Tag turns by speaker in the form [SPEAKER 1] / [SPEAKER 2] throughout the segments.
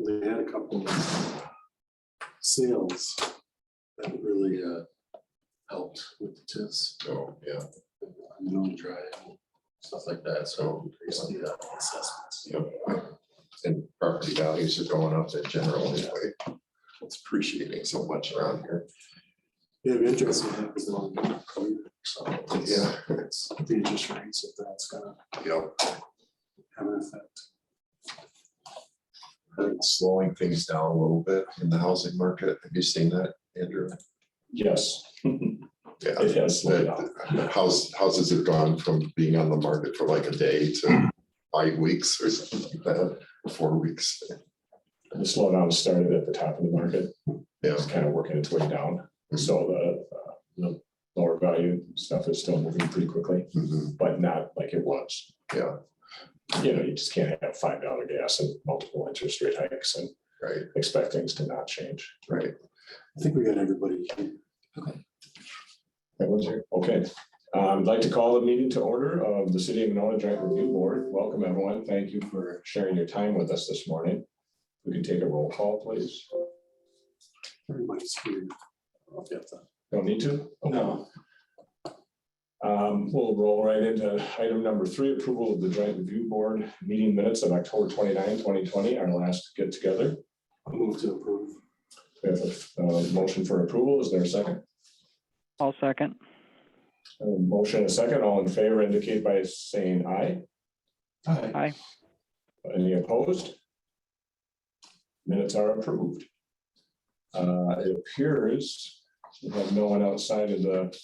[SPEAKER 1] They had a couple of sales that really helped with the TIFs.
[SPEAKER 2] Oh, yeah,
[SPEAKER 1] Monona Drive, stuff like that. So increase the assessments.
[SPEAKER 2] yep. And property values are going up in general anyway. It's appreciating so much around here.
[SPEAKER 1] Yeah, it'd be interesting what happens along the way. So
[SPEAKER 2] Yeah.
[SPEAKER 1] it's the interest rates, if that's gonna
[SPEAKER 2] Yep.
[SPEAKER 1] have an effect.
[SPEAKER 2] Slowing things down a little bit in the housing market. Have you seen that, Andrew?
[SPEAKER 3] Yes,
[SPEAKER 2] Yeah.
[SPEAKER 3] it has slowed down.
[SPEAKER 2] Houses have gone from being on the market for like a day to 5 weeks or something like that, 4 weeks.
[SPEAKER 3] The slowdown started at the top of the market.
[SPEAKER 2] Yeah.
[SPEAKER 3] It's kind of working its way down. So the lower value stuff is still moving pretty quickly,
[SPEAKER 2] Mhm.
[SPEAKER 3] but not like it was.
[SPEAKER 2] Yeah,
[SPEAKER 3] You know, you just can't have $5 gas and multiple interest rate hikes and
[SPEAKER 2] right,
[SPEAKER 3] expect things to not change.
[SPEAKER 2] right.
[SPEAKER 1] I think we got everybody here.
[SPEAKER 3] That was it. Okay. I'd like to call the meeting to order of the City of Monona Joint Review Board. Welcome, everyone. Thank you for sharing your time with us this morning. We can take a roll call, please.
[SPEAKER 1] Everybody's here. I'll get that.
[SPEAKER 3] Don't need to?
[SPEAKER 1] No.
[SPEAKER 3] We'll roll right into item number 3, approval of the Joint Review Board meeting minutes of October 29, 2020, our last get together.
[SPEAKER 1] I'll move to approve.
[SPEAKER 3] We have a motion for approval. Is there a second?
[SPEAKER 4] I'll second.
[SPEAKER 3] A motion and a second. All in favor indicate by saying aye.
[SPEAKER 1] Aye.
[SPEAKER 4] Aye.
[SPEAKER 3] Any opposed? Minutes are approved. It appears we have no one outside of the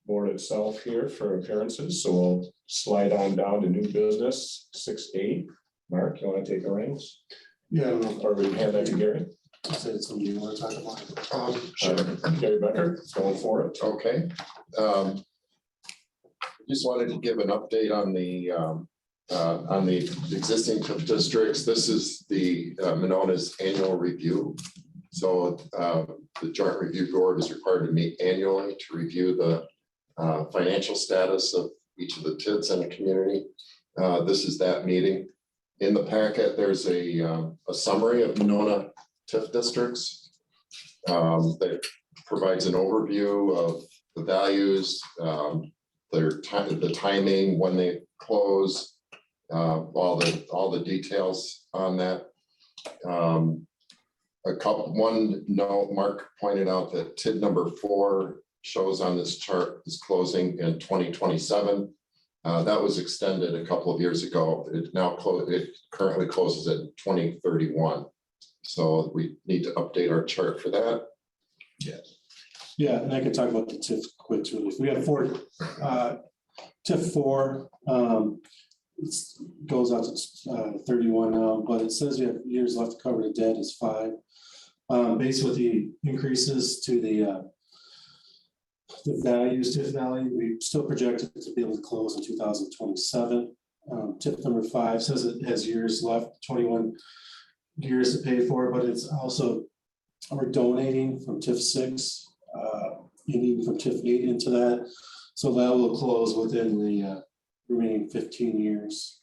[SPEAKER 3] board itself here for appearances, so we'll slide on down to new business 6A. Mark, you want to take the reins?
[SPEAKER 1] Yeah,
[SPEAKER 3] Or we hand that to Gary?
[SPEAKER 1] is it something you want to talk about?
[SPEAKER 2] Sure.
[SPEAKER 3] Gary Becker, going for it.
[SPEAKER 2] Okay. Just wanted to give an update on the existing TIF districts. This is the Monona's annual review. So the Joint Review Board is required to meet annually to review the financial status of each of the TIDs in the community. This is that meeting. In the packet, there's a summary of Monona TIF districts that provides an overview of the values, the timing, when they close, all the details on that. One note, Mark pointed out that TID number 4 shows on this chart is closing in 2027. That was extended a couple of years ago. It currently closes at 2031. So we need to update our chart for that.
[SPEAKER 1] Yes. Yeah, and I can talk about the TIF quick really. We have 4 TIF 4. It goes out to 31 now, but it says we have years left to cover the debt is 5. Based with the increases to the values, TIF value, we still projected to be able to close in 2027. TIF number 5 says it has years left, 21 years to pay for, but it's also, we're donating from TIF 6, and even from TIF 8 into that. So that will close within the remaining 15 years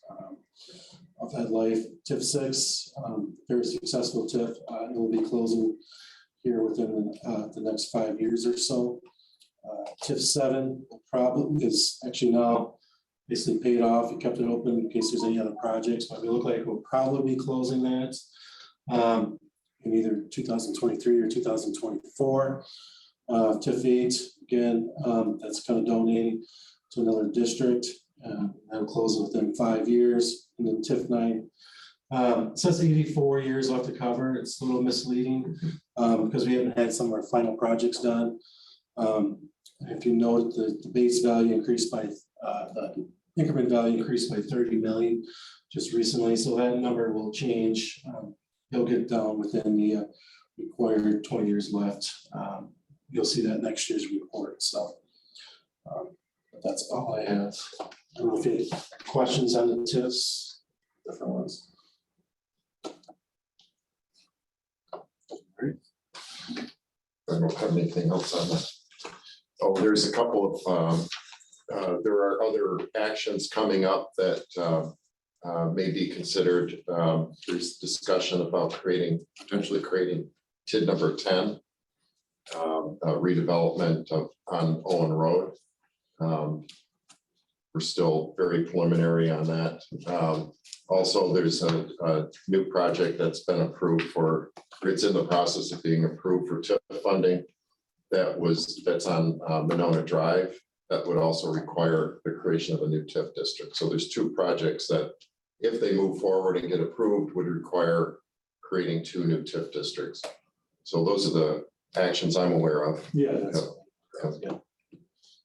[SPEAKER 1] of that life. TIF 6, very successful TIF. It will be closing here within the next 5 years or so. TIF 7 probably is actually now basically paid off. We kept it open in case there's any other projects, but we look like we'll probably be closing that in either 2023 or 2024. TIF 8, again, that's kind of donating to another district. That'll close within 5 years. And then TIF 9 it says 84 years left to cover. It's a little misleading because we haven't had some of our final projects done. If you note, the base value increased by the increment value increased by 30 million just recently. So that number will change. He'll get down within the required 20 years left. You'll see that next year's report. So that's all I have. I don't know if you have questions on the TIFs, different ones.
[SPEAKER 2] I don't have anything else on that. Oh, there's a couple of, there are other actions coming up that may be considered. There's discussion about potentially creating TID number 10, redevelopment on Owen Road. We're still very preliminary on that. Also, there's a new project that's been approved it's in the process of being approved for TIP funding. That's on Monona Drive. That would also require the creation of a new TIF district. So there's two projects that, if they move forward and get approved, would require creating two new TIF districts. So those are the actions I'm aware of.
[SPEAKER 1] Yeah, that's,
[SPEAKER 2] Yeah.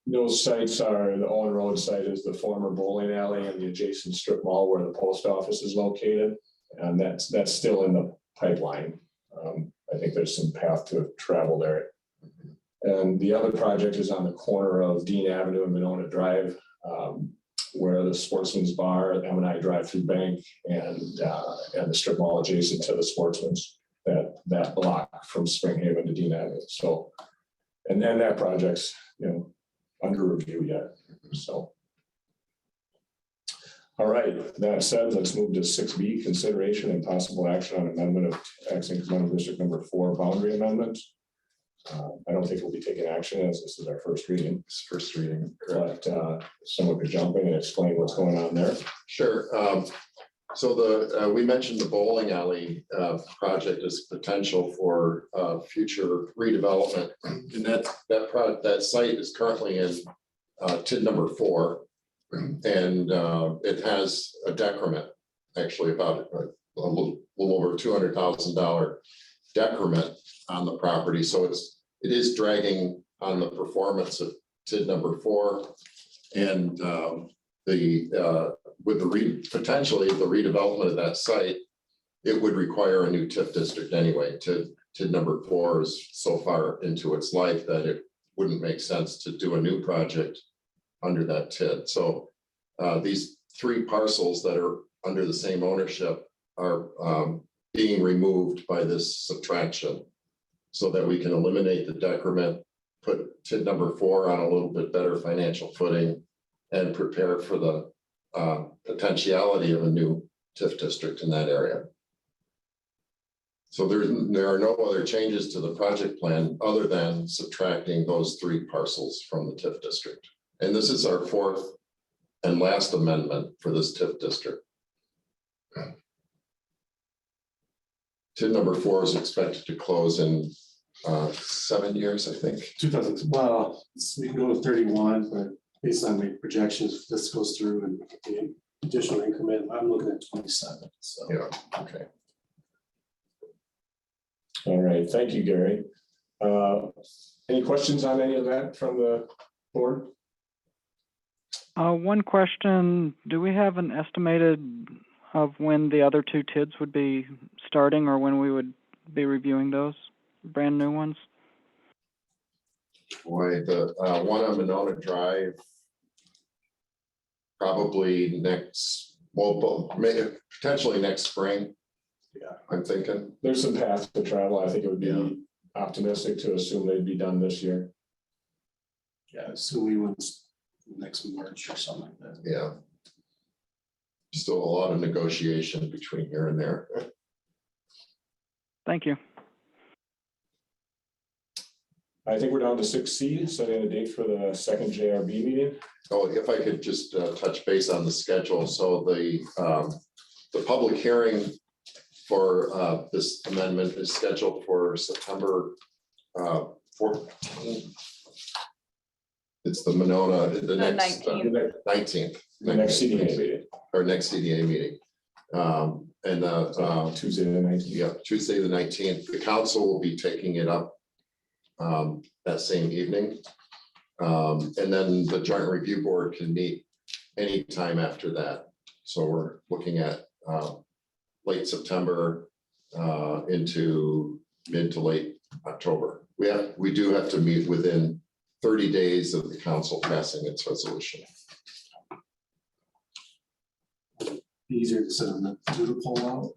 [SPEAKER 3] Those sites are, the Owen Road site is the former bowling alley and the adjacent strip mall where the post office is located. And that's still in the pipeline. I think there's some path to travel there. And the other project is on the corner of Dean Avenue and Monona Drive, where the Sportsman's Bar, M&I drive-through bank, and the strip mall adjacent to the Sportsman's, that block from Spring Haven to Dean Avenue. So, and then that project's, under review yet. So. All right, that said, let's move to 6B, consideration and possible action on amendment of tax incremental district number 4 boundary amendment. I don't think we'll be taking action as this is our first reading.
[SPEAKER 2] It's first reading.
[SPEAKER 3] But someone could jump in and explain what's going on there.
[SPEAKER 2] Sure. So we mentioned the bowling alley project as potential for future redevelopment. And that site is currently in TID number 4. And it has a decrement, actually about a little over $200,000 decrement on the property. So it is dragging on the performance of TID number 4. And potentially the redevelopment of that site, it would require a new TIF district anyway. TID number 4 is so far into its life that it wouldn't make sense to do a new project under that TID. So these 3 parcels that are under the same ownership are being removed by this subtraction so that we can eliminate the decrement, put TID number 4 on a little bit better financial footing, and prepare for the potentiality of a new TIF district in that area. So there are no other changes to the project plan other than subtracting those 3 parcels from the TIF district. And this is our 4th and last amendment for this TIF district. TID number 4 is expected to close in 7 years, I think.
[SPEAKER 1] 2000, well, we can go to 31, but based on the projections, if this goes through and the additional increment, I'm looking at 27. So
[SPEAKER 2] Yeah, okay.
[SPEAKER 3] All right, thank you, Gary. Any questions on any of that from the board?
[SPEAKER 4] One question, do we have an estimated of when the other 2 TIDs would be starting or when we would be reviewing those brand new ones?
[SPEAKER 2] Boy, the one on Monona Drive, probably potentially next spring.
[SPEAKER 1] Yeah,
[SPEAKER 2] I'm thinking.
[SPEAKER 3] There's some path to travel. I think it would be optimistic to assume they'd be done this year.
[SPEAKER 1] yeah. So we went next March or something like that.
[SPEAKER 2] Yeah. Still a lot of negotiation between here and there.
[SPEAKER 4] Thank you.
[SPEAKER 3] I think we're down to 6C, setting a date for the second JRB meeting.
[SPEAKER 2] Oh, if I could just touch base on the schedule. So the public hearing for this amendment is scheduled for September 14th. It's the Monona, the next 19th.
[SPEAKER 3] The next CDA meeting.
[SPEAKER 2] Or next CDA meeting.
[SPEAKER 3] Tuesday the 19th.
[SPEAKER 2] Yeah, Tuesday the 19th. The council will be taking it up that same evening. And then the joint review board can meet anytime after that. So we're looking at late September into mid to late October. We do have to meet within 30 days of the council passing its resolution.
[SPEAKER 1] Easier to send the doodle poll out.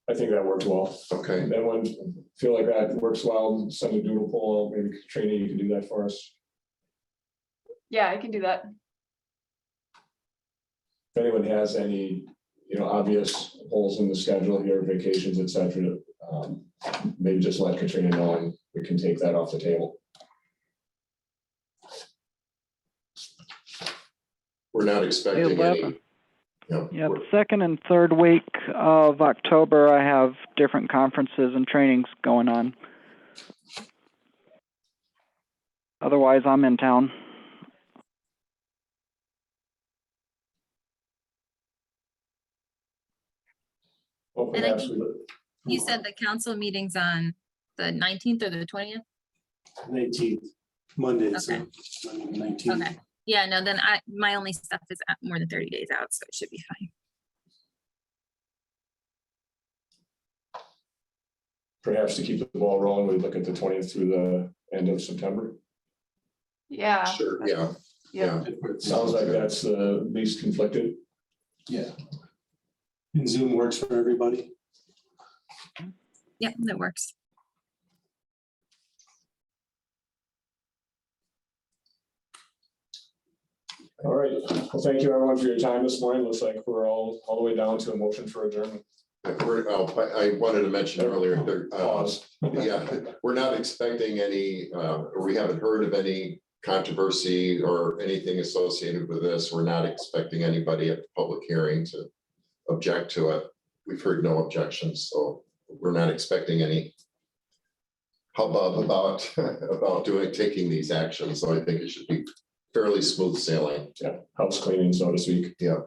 [SPEAKER 3] I think that worked well.
[SPEAKER 2] Okay.
[SPEAKER 3] That one, feel like that works well. Send a doodle poll. Maybe Katrina, you can do that for us.
[SPEAKER 5] Yeah, I can do that.
[SPEAKER 3] if anyone has any, obvious holes in the schedule here, vacations, et cetera, maybe just let Katrina know and we can take that off the table.
[SPEAKER 2] We're not expecting any.
[SPEAKER 4] 11th.
[SPEAKER 2] Yeah,
[SPEAKER 4] Yeah,
[SPEAKER 2] we're-
[SPEAKER 4] the second and third week of October, I have different conferences and trainings going on. Otherwise, I'm in town.
[SPEAKER 3] Well,
[SPEAKER 5] And I
[SPEAKER 3] perhaps
[SPEAKER 5] think you said the council meeting's on the 19th or the 20th?
[SPEAKER 1] 19th, Monday, so
[SPEAKER 5] Okay.
[SPEAKER 1] Monday the 19th.
[SPEAKER 5] Okay. Yeah, no, then my only stuff is more than 30 days out, so it should be fine.
[SPEAKER 3] perhaps to keep the ball rolling, we look at the 20th through the end of September.
[SPEAKER 6] Yeah.
[SPEAKER 2] Sure, yeah,
[SPEAKER 6] Yeah.
[SPEAKER 2] yeah.
[SPEAKER 3] Sounds like that's the least conflicted.
[SPEAKER 1] Yeah. And Zoom works for everybody.
[SPEAKER 5] Yep, that works.
[SPEAKER 3] All right, well, thank you everyone for your time this morning. Looks like we're all the way down to a motion for adjournment.
[SPEAKER 2] I wanted to mention earlier,
[SPEAKER 3] Pause.
[SPEAKER 2] yeah, we're not expecting any, or we haven't heard of any controversy or anything associated with this. We're not expecting anybody at the public hearing to object to it. We've heard no objections, so we're not expecting any hubbub about taking these actions. So I think it should be fairly smooth sailing.
[SPEAKER 3] Yeah, house cleaning, so to speak.
[SPEAKER 2] Yeah.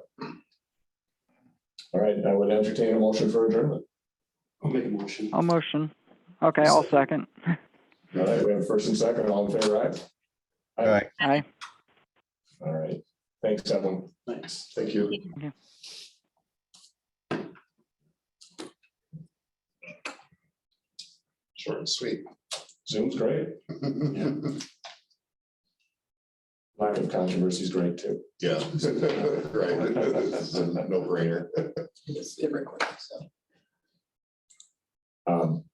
[SPEAKER 3] All right, I would entertain a motion for adjournment.
[SPEAKER 1] I'll make a motion.
[SPEAKER 4] I'll motion. Okay, I'll second.
[SPEAKER 3] All right, we have first and second, all in favor, aye?
[SPEAKER 7] Aye.
[SPEAKER 4] Aye.
[SPEAKER 3] All right, thanks, everyone.
[SPEAKER 1] Thanks.
[SPEAKER 2] Thank you. Short and sweet.
[SPEAKER 3] Zoom's great. Lack of controversy is great too.
[SPEAKER 2] Yeah, right. This is a no brainer.